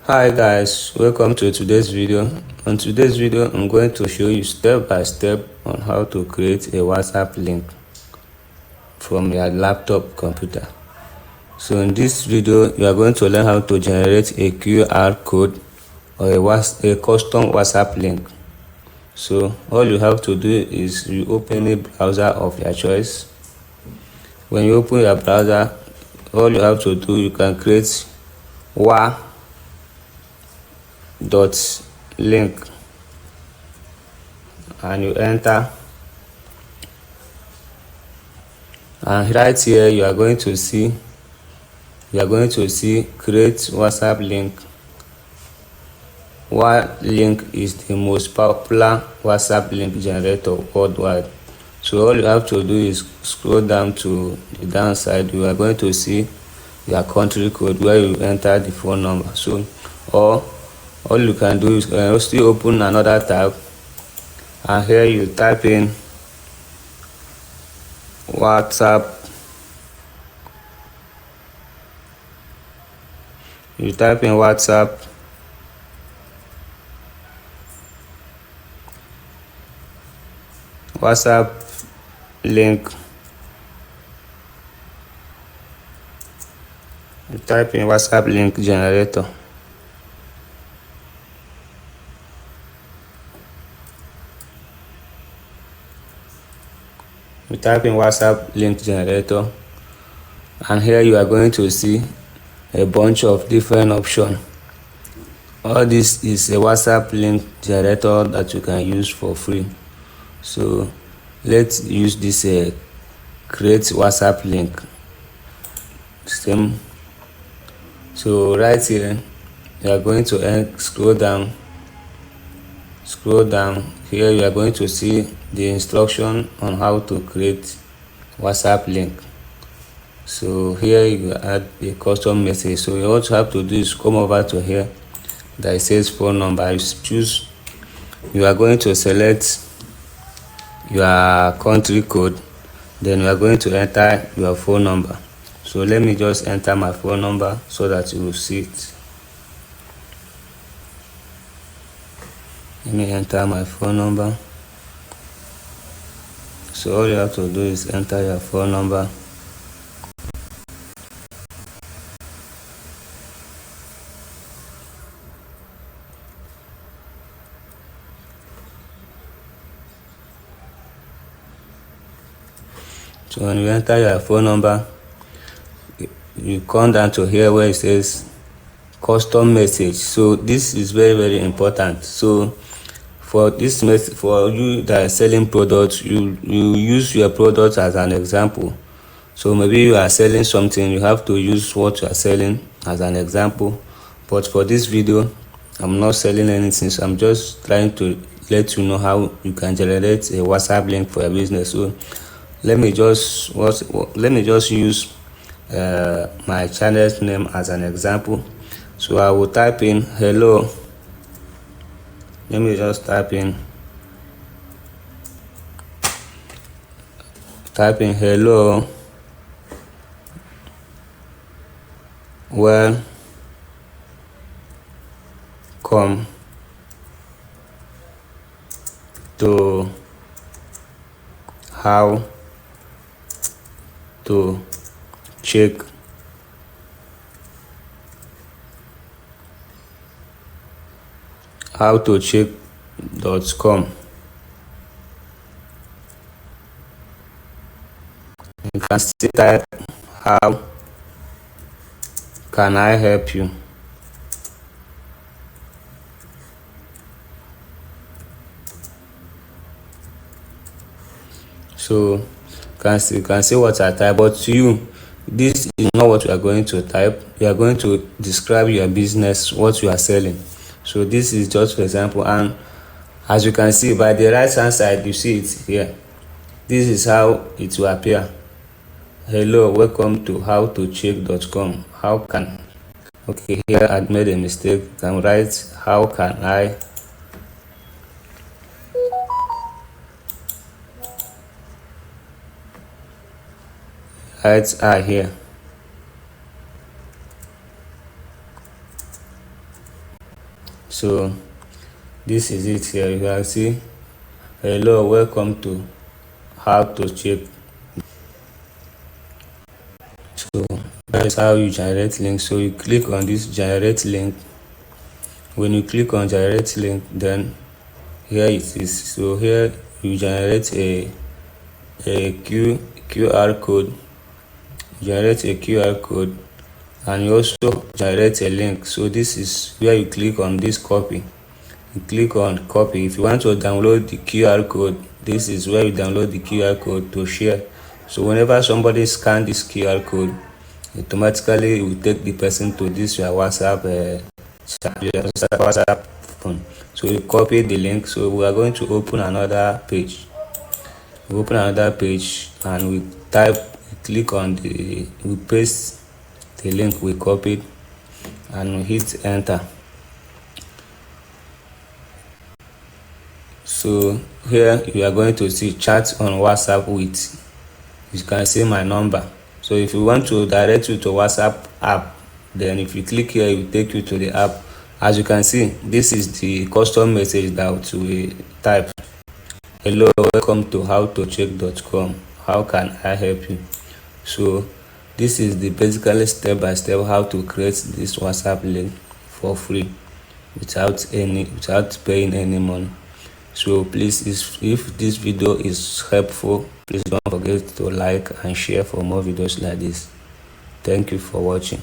Hi guys, welcome to today's video. On today's video, I'm going to show you step by step on how to create a WhatsApp link from your laptop computer. So in this video, you are going to learn how to generate a QR code or a custom WhatsApp link. So all you have to do is you open a browser of your choice. When you open your browser, all you have to do, you can create wa.link and you enter, and right here you are going to see create WhatsApp link. Link is the most popular WhatsApp link generator worldwide. So all you have to do is scroll down to the downside. You are going to see your country code where you enter the phone number. So all you can do is still open another tab, and here you type in WhatsApp. You type in WhatsApp link. You type in WhatsApp link generator. You type in WhatsApp link generator, and here you are going to see a bunch of different options. All this is a WhatsApp link generator that you can use for free. So let's use this create WhatsApp link. Same. So right here you are going to scroll down. Here you are going to see the instruction on how to create WhatsApp link. So here you add a custom message. So what you have to do is come over to here that says phone number. You are going to select your country code, then you are going to enter your phone number. So let me just enter my phone number so that you will see it. Let me enter my phone number. So all you have to do is enter your phone number. So when you enter your phone number, you come down to here where it says custom message. So this is very important. So for this message, for you that are selling products, you use your product as an example. So maybe you are selling something, you have to use what you are selling as an example. But for this video, I'm not selling anything, so I'm just trying to let you know how you can generate a WhatsApp link for your business. So let me just use my channel's name as an example. So I will type in hello. Let me just type in hello, welcome to how to check howtocheck.com. You can still type how can I help you. So you can see what I type, but to you, this is not what you are going to type. You are going to describe your business, what you are selling. So this is just for example, and as you can see by the right hand side, you see it here. This is how it will appear. Hello, welcome to howtocheck.com. How can, okay, here I made a mistake. I can write how can I write I here. So this is it here. You can see, hello, welcome to how to check. So that's how you generate link. So you click on this generate link. When you click on generate link, then here it is. So here you generate a QR code. Generate a QR code, and you also generate a link. So this is where you click on this copy. You click on copy. If you want to download the QR code, this is where you download the QR code to share. So whenever somebody scan this QR code, automatically it will take the person to this your WhatsApp phone. So you copy the link. So we are going to open another page. We open another page and we click on we paste the link we copied and we hit enter. So here you are going to see chat on WhatsApp with, you can see my number. So if you want to direct you to WhatsApp app, then if you click here, it will take you to the app. As you can see, this is the custom message that we type. Hello, welcome to howtocheck.com. How can I help you? So this is the basically step by step how to create this WhatsApp link for free without paying any money. So please, if this video is helpful, please don't forget to like and share for more videos like this. Thank you for watching.